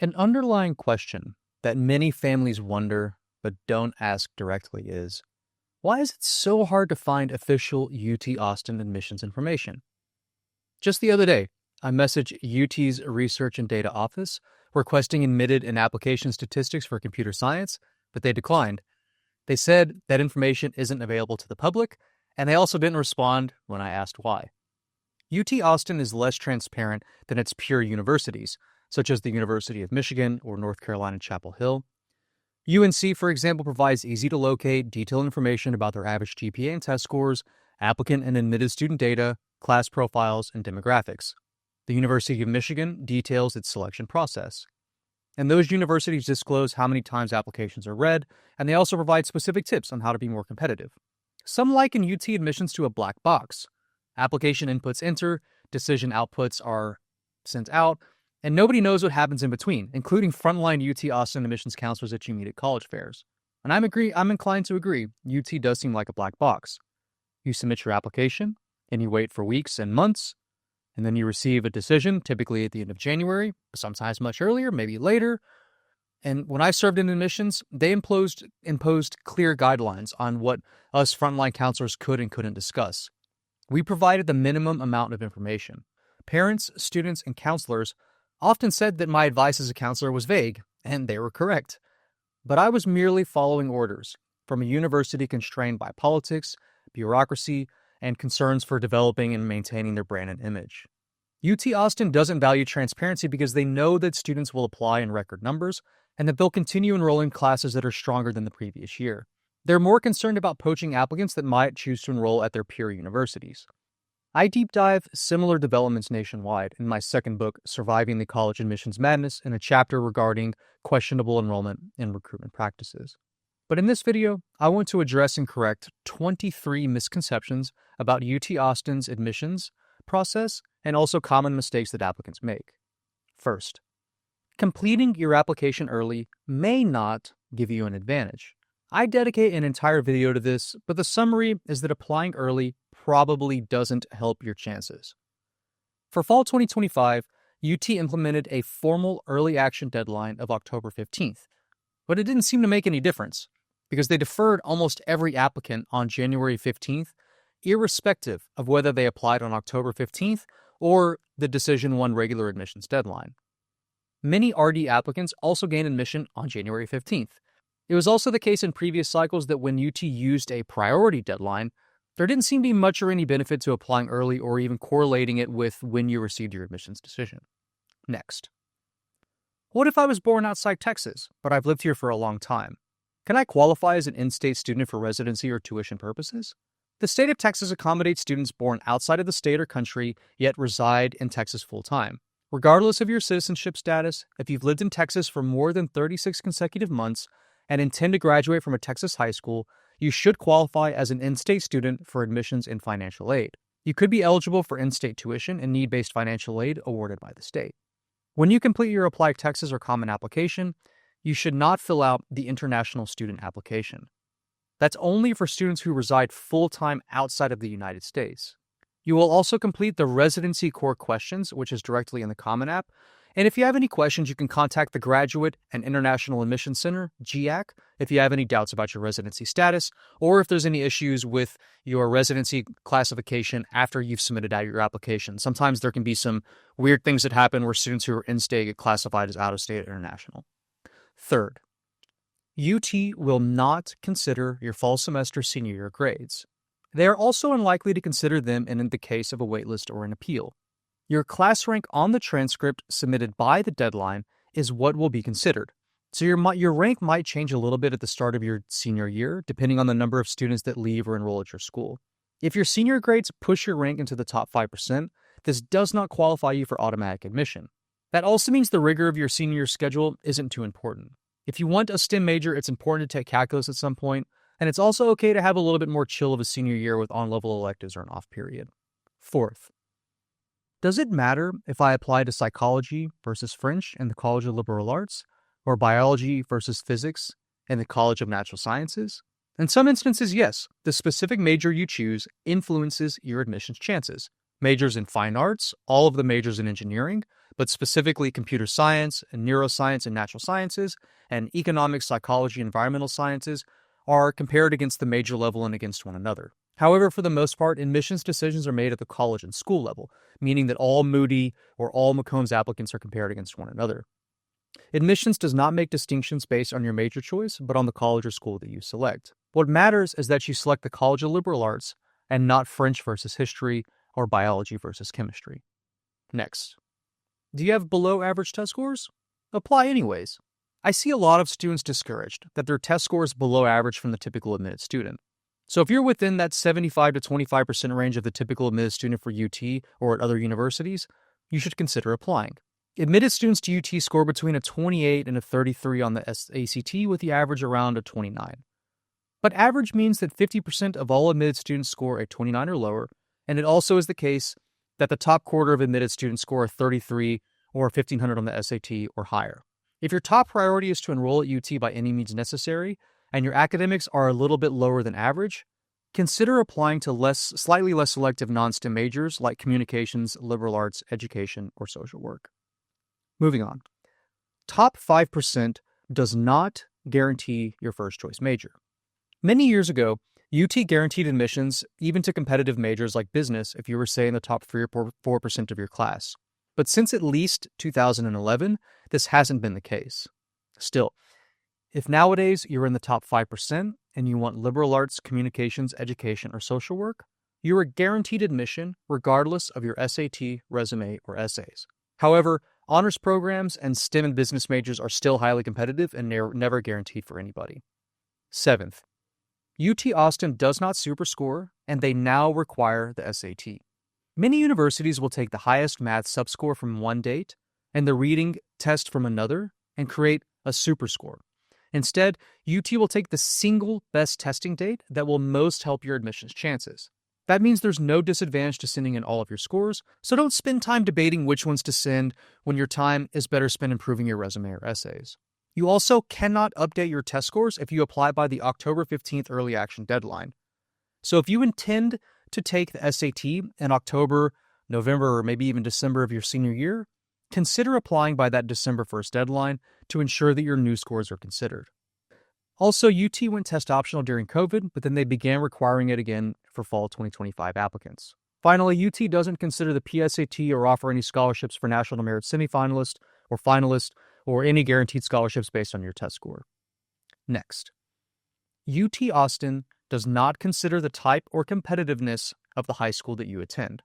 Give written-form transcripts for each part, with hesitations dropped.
An underlying question that many families wonder but don't ask directly is, why is it so hard to find official UT Austin admissions information? Just the other day, I messaged UT's Research and Data Office requesting admitted and application statistics for computer science, but they declined. They said that information isn't available to the public, and they also didn't respond when I asked why. UT Austin is less transparent than its peer universities, such as the University of Michigan or North Carolina Chapel Hill. UNC, for example, provides easy-to-locate, detailed information about their average GPA and test scores, applicant and admitted student data, class profiles, and demographics. The University of Michigan details its selection process. And those universities disclose how many times applications are read, and they also provide specific tips on how to be more competitive. Some liken UT admissions to a black box. Application inputs enter, decision outputs are sent out, and nobody knows what happens in between, including frontline UT Austin admissions counselors that you meet at college fairs. And I'm inclined to agree, UT does seem like a black box. You submit your application, and you wait for weeks and months, and then you receive a decision, typically at the end of January, sometimes much earlier, maybe later. And when I served in admissions, they imposed clear guidelines on what us frontline counselors could and couldn't discuss. We provided the minimum amount of information. Parents, students, and counselors often said that my advice as a counselor was vague, and they were correct. But I was merely following orders from a university constrained by politics, bureaucracy, and concerns for developing and maintaining their brand and image. UT Austin doesn't value transparency because they know that students will apply in record numbers and that they'll continue enrolling classes that are stronger than the previous year. They're more concerned about poaching applicants that might choose to enroll at their peer universities. I deep dive similar developments nationwide in my second book, Surviving the College Admissions Madness, in a chapter regarding questionable enrollment and recruitment practices. But in this video, I want to address and correct 23 misconceptions about UT Austin's admissions process and also common mistakes that applicants make. First, completing your application early may not give you an advantage. I dedicate an entire video to this, but the summary is that applying early probably doesn't help your chances. For fall 2025, UT implemented a formal early action deadline of October 15th, but it didn't seem to make any difference because they deferred almost every applicant on January 15th, irrespective of whether they applied on October 15th or the Decision 1 regular admissions deadline. Many RD applicants also gained admission on January 15th. It was also the case in previous cycles that when UT used a priority deadline, there didn't seem to be much or any benefit to applying early or even correlating it with when you received your admissions decision. Next. What if I was born outside Texas, but I've lived here for a long time? Can I qualify as an in-state student for residency or tuition purposes? The state of Texas accommodates students born outside of the state or country, yet reside in Texas full-time. Regardless of your citizenship status, if you've lived in Texas for more than 36 consecutive months and intend to graduate from a Texas high school, you should qualify as an in-state student for admissions and financial aid. You could be eligible for in-state tuition and need-based financial aid awarded by the state. When you complete your Apply Texas or Common application, you should not fill out the International Student application. That's only for students who reside full-time outside of the United States. You will also complete the Residency Core Questions, which is directly in the Common app. And if you have any questions, you can contact the Graduate and International Admissions Center, GIAC, if you have any doubts about your residency status, or if there's any issues with your residency classification after you've submitted out your application. Sometimes there can be some weird things that happen where students who are in-state get classified as out-of-state or international. Third, UT will not consider your fall semester senior year grades. They are also unlikely to consider them in the case of a waitlist or an appeal. Your class rank on the transcript submitted by the deadline is what will be considered. So your rank might change a little bit at the start of your senior year, depending on the number of students that leave or enroll at your school. If your senior grades push your rank into the top 5%, this does not qualify you for automatic admission. That also means the rigor of your senior year schedule isn't too important. If you want a STEM major, it's important to take calculus at some point, and it's also okay to have a little bit more chill of a senior year with on-level electives or an off period. Fourth, does it matter if I apply to psychology versus French in the College of Liberal Arts, or biology versus physics in the College of Natural Sciences? In some instances, yes, the specific major you choose influences your admissions chances. Majors in fine arts, all of the majors in engineering, but specifically computer science and neuroscience and natural sciences and economics, psychology, environmental sciences are compared against the major level and against one another. However, for the most part, admissions decisions are made at the college and school level, meaning that all Moody or all Macombs applicants are compared against one another. Admissions does not make distinctions based on your major choice, but on the college or school that you select. What matters is that you select the College of Liberal Arts and not French versus history or biology versus chemistry. Next. Do you have below average test scores? Apply anyways. I see a lot of students discouraged that their test score is below average from the typical admitted student. So if you're within that 75 to 25% range of the typical admitted student for UT or at other universities, you should consider applying. Admitted students to UT score between a 28 and a 33 on the ACT with the average around a 29. But average means that 50% of all admitted students score a 29 or lower, and it also is the case that the top quarter of admitted students score a 33 or 1500 on the SAT or higher. If your top priority is to enroll at UT by any means necessary, and your academics are a little bit lower than average, consider applying to slightly less selective non-STEM majors like communications, liberal arts, education, or social work. Moving on. Top 5% does not guarantee your first choice major. Many years ago, UT guaranteed admissions even to competitive majors like business if you were, say, in the top 3 or 4% of your class. But since at least 2011, this hasn't been the case. Still, if nowadays you're in the top 5% and you want liberal arts, communications, education, or social work, you are guaranteed admission regardless of your SAT, resume, or essays. However, honors programs and STEM and business majors are still highly competitive and never guaranteed for anybody. 7th, UT Austin does not superscore, and they now require the SAT. Many universities will take the highest math subscore from one date and the reading test from another and create a superscore. Instead, UT will take the single best testing date that will most help your admissions chances. That means there's no disadvantage to sending in all of your scores, so don't spend time debating which ones to send when your time is better spent improving your resume or essays. You also cannot update your test scores if you apply by the October 15th early action deadline. So if you intend to take the SAT in October, November, or maybe even December of your senior year, consider applying by that December 1st deadline to ensure that your new scores are considered. Also, UT went test optional during COVID, but then they began requiring it again for fall 2025 applicants. Finally, UT doesn't consider the PSAT or offer any scholarships for National Merit semifinalists or finalists or any guaranteed scholarships based on your test score. Next, UT Austin does not consider the type or competitiveness of the high school that you attend.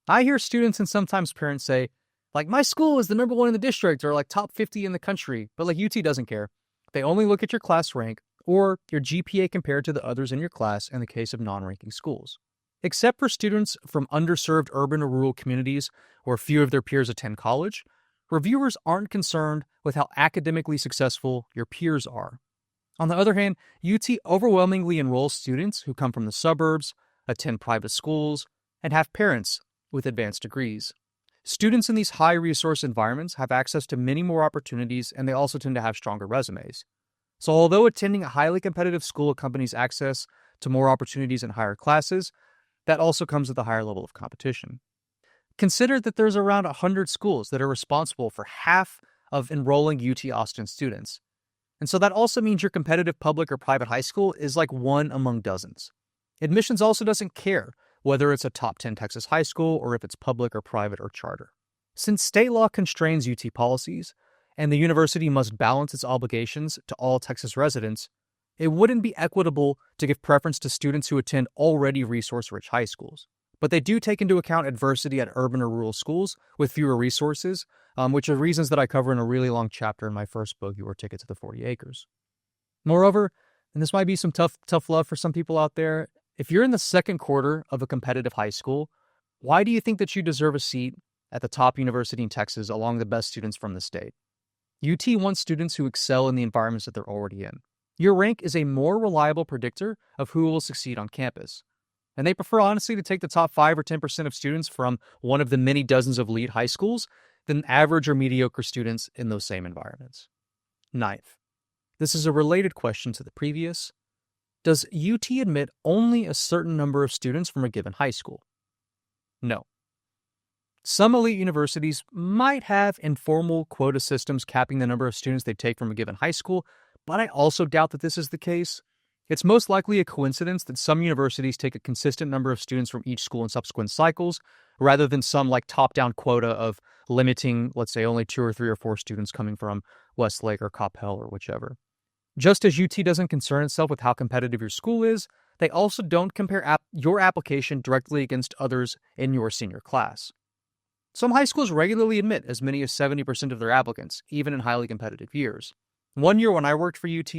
I hear students and sometimes parents say, my school is the number 1 in the district or top 50 in the country, but UT doesn't care. They only look at your class rank or your GPA compared to the others in your class in the case of non-ranking schools. Except for students from underserved urban or rural communities where few of their peers attend college, reviewers aren't concerned with how academically successful your peers are. On the other hand, UT overwhelmingly enrolls students who come from the suburbs, attend private schools, and have parents with advanced degrees. Students in these high-resource environments have access to many more opportunities, and they also tend to have stronger resumes. So although attending a highly competitive school accompanies access to more opportunities in higher classes, that also comes with a higher level of competition. Consider that there's around 100 schools that are responsible for half of enrolling UT Austin students. And so that also means your competitive public or private high school is one among dozens. Admissions also doesn't care whether it's a top 10 Texas high school or if it's public or private or charter. Since state law constrains UT policies, and the university must balance its obligations to all Texas residents, it wouldn't be equitable to give preference to students who attend already resource-rich high schools. But they do take into account adversity at urban or rural schools with fewer resources, which are reasons that I cover in a really long chapter in my first book, Your Ticket to the 40 Acres. Moreover, and this might be some tough love for some people out there, if you're in the second quarter of a competitive high school, why do you think that you deserve a seat at the top university in Texas along the best students from the state? UT wants students who excel in the environments that they're already in. Your rank is a more reliable predictor of who will succeed on campus. And they prefer, honestly, to take the top 5 or 10% of students from one of the many dozens of elite high schools than average or mediocre students in those same environments. 9th, this is a related question to the previous. Does UT admit only a certain number of students from a given high school? No. Some elite universities might have informal quota systems capping the number of students they take from a given high school, but I also doubt that this is the case. It's most likely a coincidence that some universities take a consistent number of students from each school in subsequent cycles, rather than some like top-down quota of limiting, let's say, only 2 or 3 or 4 students coming from Westlake or Coppell or whichever. Just as UT doesn't concern itself with how competitive your school is, they also don't compare your application directly against others in your senior class. Some high schools regularly admit as many as 70% of their applicants, even in highly competitive years. One year when I worked for UT,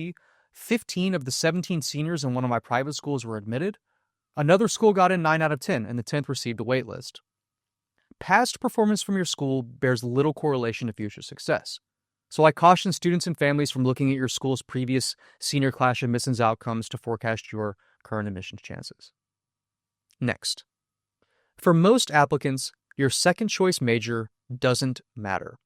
15 of the 17 seniors in one of my private schools were admitted. Another school got in 9 out of 10, and the 10th received a waitlist. Past performance from your school bears little correlation to future success. So I caution students and families from looking at your school's previous senior class admissions outcomes to forecast your current admissions chances. Next, for most applicants, your second choice major doesn't matter.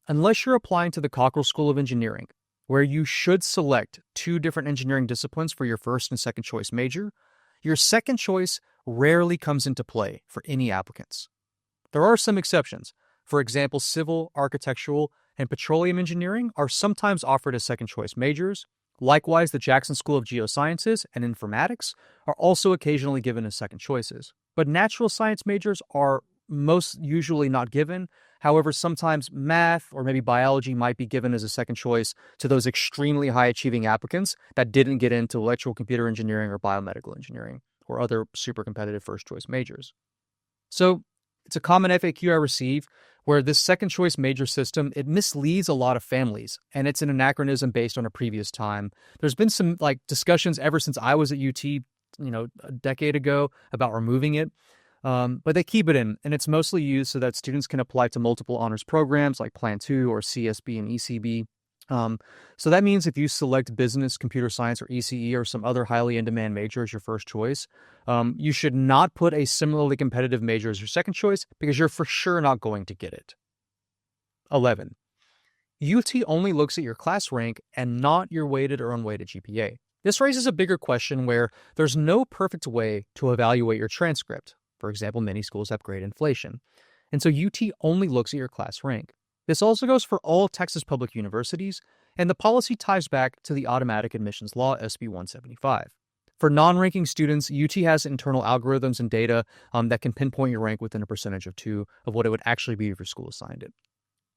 Unless you're applying to the Cockrell School of Engineering, where you should select 2 different engineering disciplines for your first and second choice major, your second choice rarely comes into play for any applicants. There are some exceptions. For example, civil, architectural, and petroleum engineering are sometimes offered as second choice majors. Likewise, the Jackson School of Geosciences and Informatics are also occasionally given as second choices. But natural science majors are most usually not given. However, sometimes math or maybe biology might be given as a second choice to those extremely high-achieving applicants that didn't get into electrical computer engineering or biomedical engineering or other super competitive first-choice majors. So it's a common FAQ I receive where this second choice major system, it misleads a lot of families, and it's an anachronism based on a previous time. There's been some discussions ever since I was at UT, a decade ago about removing it. But they keep it in, and it's mostly used so that students can apply to multiple honors programs like Plan 2 or CSB and ECB. So that means if you select business, computer science, or ECE or some other highly in-demand major as your first choice, you should not put a similarly competitive major as your second choice because you're for sure not going to get it. 11. UT only looks at your class rank and not your weighted or unweighted GPA. This raises a bigger question where there's no perfect way to evaluate your transcript. For example, many schools have grade inflation. And so UT only looks at your class rank. This also goes for all Texas public universities, and the policy ties back to the Automatic Admissions Law, SB 175. For non-ranking students, UT has internal algorithms and data that can pinpoint your rank within a percentage of 2 of what it would actually be if your school assigned it.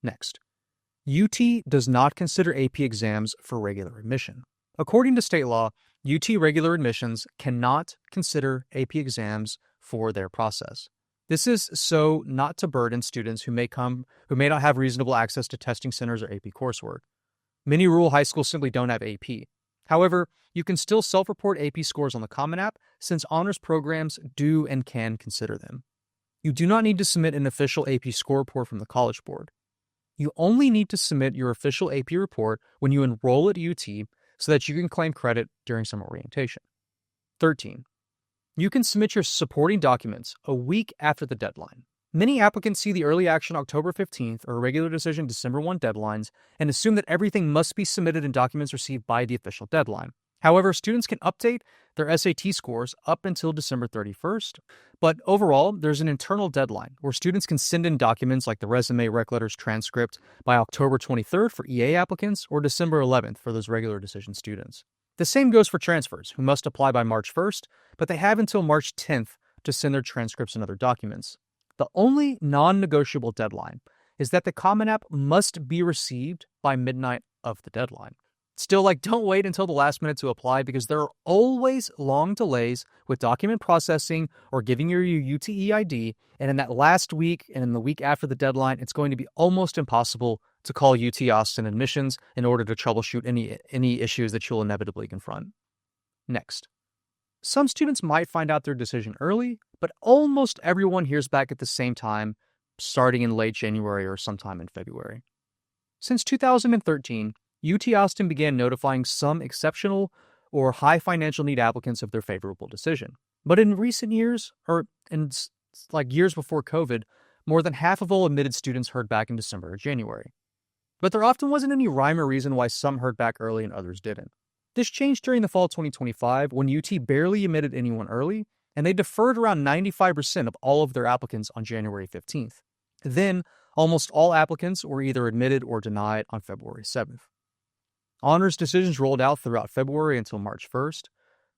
Next, UT does not consider AP exams for regular admission. According to state law, UT regular admissions cannot consider AP exams for their process. This is so not to burden students who may not have reasonable access to testing centers or AP coursework. Many rural high schools simply don't have AP. However, you can still self-report AP scores on the Common App since honors programs do and can consider them. You do not need to submit an official AP score report from the College Board. You only need to submit your official AP report when you enroll at UT so that you can claim credit during summer orientation. 13. You can submit your supporting documents a week after the deadline. Many applicants see the early action October 15th or regular decision December 1 deadlines and assume that everything must be submitted and documents received by the official deadline. However, students can update their SAT scores up until December 31st, but overall, there's an internal deadline where students can send in documents like the resume, rec letters, transcript by October 23rd for EA applicants or December 11th for those regular decision students. The same goes for transfers, who must apply by March 1st, but they have until March 10th to send their transcripts and other documents. The only non-negotiable deadline is that the Common App must be received by midnight of the deadline. Still, don't wait until the last minute to apply because there are always long delays with document processing or giving your UTE ID, and in that last week and in the week after the deadline, it's going to be almost impossible to call UT Austin admissions in order to troubleshoot any issues that you'll inevitably confront. Next. Some students might find out their decision early, but almost everyone hears back at the same time, starting in late January or sometime in February. Since 2013, UT Austin began notifying some exceptional or high financial need applicants of their favorable decision. But in recent years, or in years before COVID, more than half of all admitted students heard back in December or January. But there often wasn't any rhyme or reason why some heard back early and others didn't. This changed during the fall of 2025 when UT barely admitted anyone early, and they deferred around 95% of all of their applicants on January 15th. Then, almost all applicants were either admitted or denied on February 7th. Honors decisions rolled out throughout February until March 1st,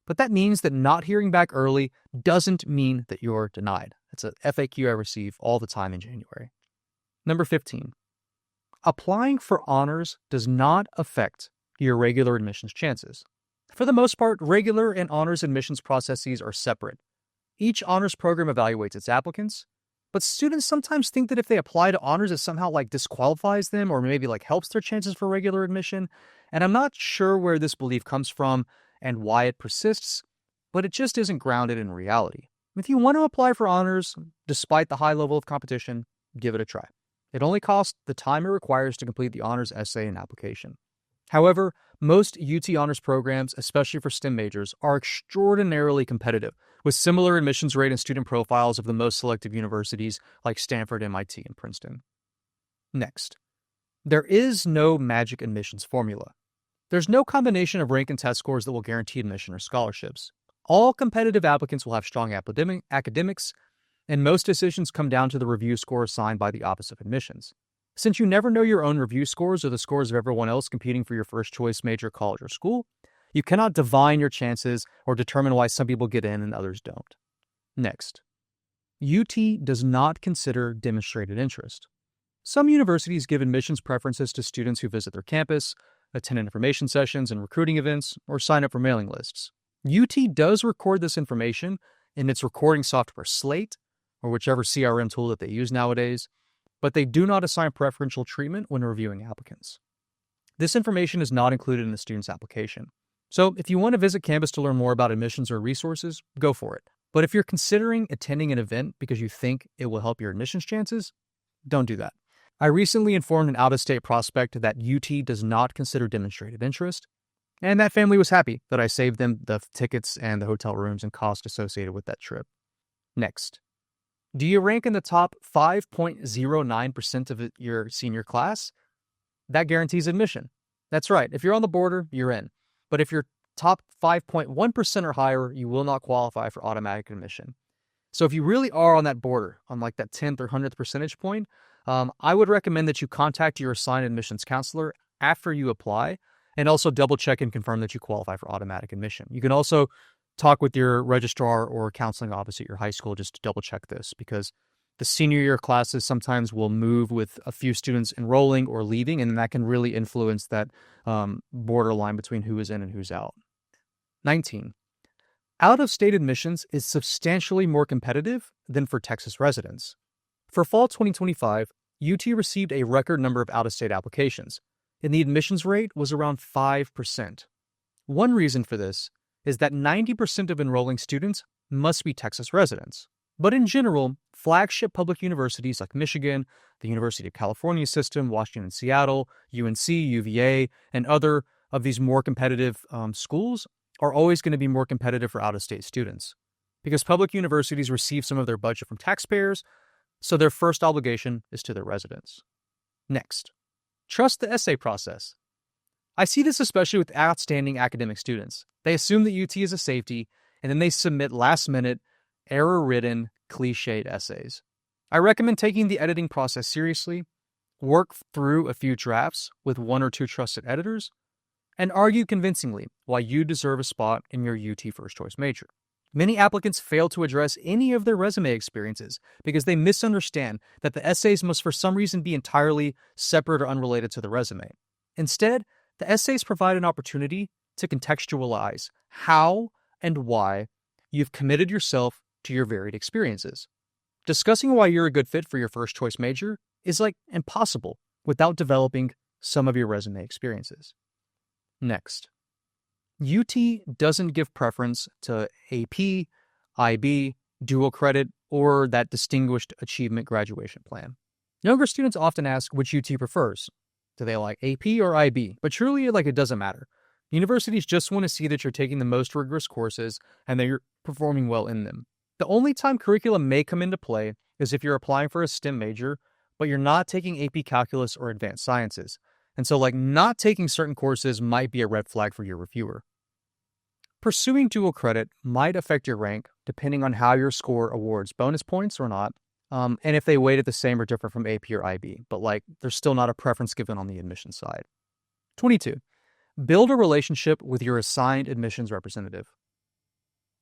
but that means that not hearing back early doesn't mean that you're denied. That's a FAQ I receive all the time in January. Number 15. Applying for honors does not affect your regular admissions chances. For the most part, regular and honors admissions processes are separate. Each honors program evaluates its applicants, but students sometimes think that if they apply to honors, it somehow disqualifies them or maybe helps their chances for regular admission. And I'm not sure where this belief comes from and why it persists, but it just isn't grounded in reality. If you want to apply for honors, despite the high level of competition, give it a try. It only costs the time it requires to complete the honors essay and application. However, most UT honors programs, especially for STEM majors, are extraordinarily competitive, with similar admissions rate and student profiles of the most selective universities like Stanford, MIT, and Princeton. Next, there is no magic admissions formula. There's no combination of rank and test scores that will guarantee admission or scholarships. All competitive applicants will have strong academics, and most decisions come down to the review score assigned by the Office of Admissions. Since you never know your own review scores or the scores of everyone else competing for your first choice major, college, or school, you cannot divine your chances or determine why some people get in and others don't. Next, UT does not consider demonstrated interest. Some universities give admissions preferences to students who visit their campus, attend information sessions and recruiting events, or sign up for mailing lists. UT does record this information in its recording software Slate, or whichever CRM tool that they use nowadays, but they do not assign preferential treatment when reviewing applicants. This information is not included in the student's application. So if you want to visit campus to learn more about admissions or resources, go for it. But if you're considering attending an event because you think it will help your admissions chances, don't do that. I recently informed an out-of-state prospect that UT does not consider demonstrated interest, and that family was happy that I saved them the tickets and the hotel rooms and costs associated with that trip. Next, do you rank in the top 5.09% of your senior class? That guarantees admission. That's right. If you're on the border, you're in. But if you're top 5.1% or higher, you will not qualify for automatic admission. So if you really are on that border, on that 10th or 100th percentage point, I would recommend that you contact your assigned admissions counselor after you apply and also double check and confirm that you qualify for automatic admission. You can also talk with your registrar or counseling office at your high school just to double check this, because the senior year classes sometimes will move with a few students enrolling or leaving, and that can really influence that borderline between who is in and who's out. 19. Out-of-state admissions is substantially more competitive than for Texas residents. For fall 2025, UT received a record number of out-of-state applications, and the admissions rate was around 5%. One reason for this is that 90% of enrolling students must be Texas residents. But in general, flagship public universities like Michigan, the University of California system, Washington and Seattle, UNC, UVA, and other of these more competitive schools are always going to be more competitive for out-of-state students, because public universities receive some of their budget from taxpayers, so their first obligation is to their residents. Next, trust the essay process. I see this especially with outstanding academic students. They assume that UT is a safety, and then they submit last-minute, error-ridden, cliched essays. I recommend taking the editing process seriously, work through a few drafts with one or two trusted editors, and argue convincingly why you deserve a spot in your UT first choice major. Many applicants fail to address any of their resume experiences because they misunderstand that the essays must for some reason be entirely separate or unrelated to the resume. Instead, the essays provide an opportunity to contextualize how and why you've committed yourself to your varied experiences. Discussing why you're a good fit for your first choice major is impossible without developing some of your resume experiences. Next, UT doesn't give preference to AP, IB, dual credit, or that distinguished achievement graduation plan. Younger students often ask which UT prefers. Do they like AP or IB? But truly, it doesn't matter. Universities just want to see that you're taking the most rigorous courses and that you're performing well in them. The only time curriculum may come into play is if you're applying for a STEM major, but you're not taking AP Calculus or Advanced Sciences. And so, not taking certain courses might be a red flag for your reviewer. Pursuing dual credit might affect your rank depending on how your score awards bonus points or not, and if they weighted the same or different from AP or IB, but there's still not a preference given on the admissions side. 22. Build a relationship with your assigned admissions representative.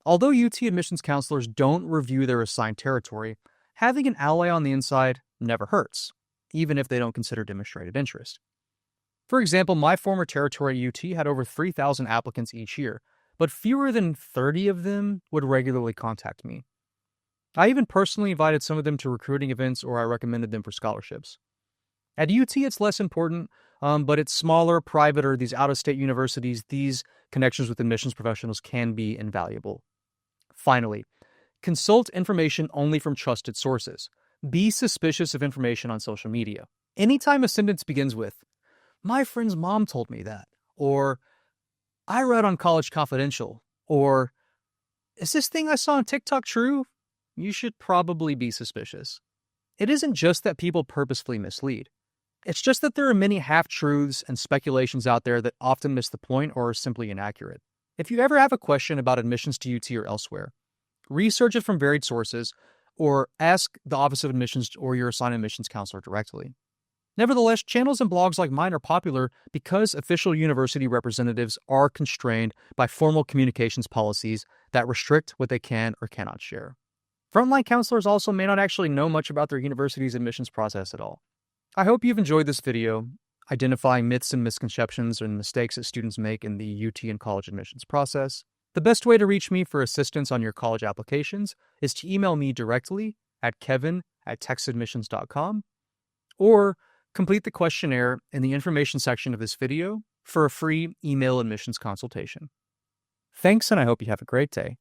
Although UT admissions counselors don't review their assigned territory, having an ally on the inside never hurts, even if they don't consider demonstrated interest. For example, my former territory at UT had over 3,000 applicants each year, but fewer than 30 of them would regularly contact me. I even personally invited some of them to recruiting events, or I recommended them for scholarships. At UT, it's less important, but it's smaller, private, or these out-of-state universities, these connections with admissions professionals can be invaluable. Finally, consult information only from trusted sources. Be suspicious of information on social media. Anytime a sentence begins with, "My friend's mom told me that," or "I read on College Confidential," or "Is this thing I saw on TikTok true?" you should probably be suspicious. It isn't just that people purposefully mislead. It's just that there are many half-truths and speculations out there that often miss the point or are simply inaccurate. If you ever have a question about admissions to UT or elsewhere, research it from varied sources or ask the Office of Admissions or your assigned admissions counselor directly. Nevertheless, channels and blogs like mine are popular because official university representatives are constrained by formal communications policies that restrict what they can or cannot share. Frontline counselors also may not actually know much about their university's admissions process at all. I hope you've enjoyed this video, identifying myths and misconceptions and mistakes that students make in the UT and college admissions process. The best way to reach me for assistance on your college applications is to email me directly at kevin@texadmissions.com or complete the questionnaire in the information section of this video for a free email admissions consultation. Thanks, and I hope you have a great day.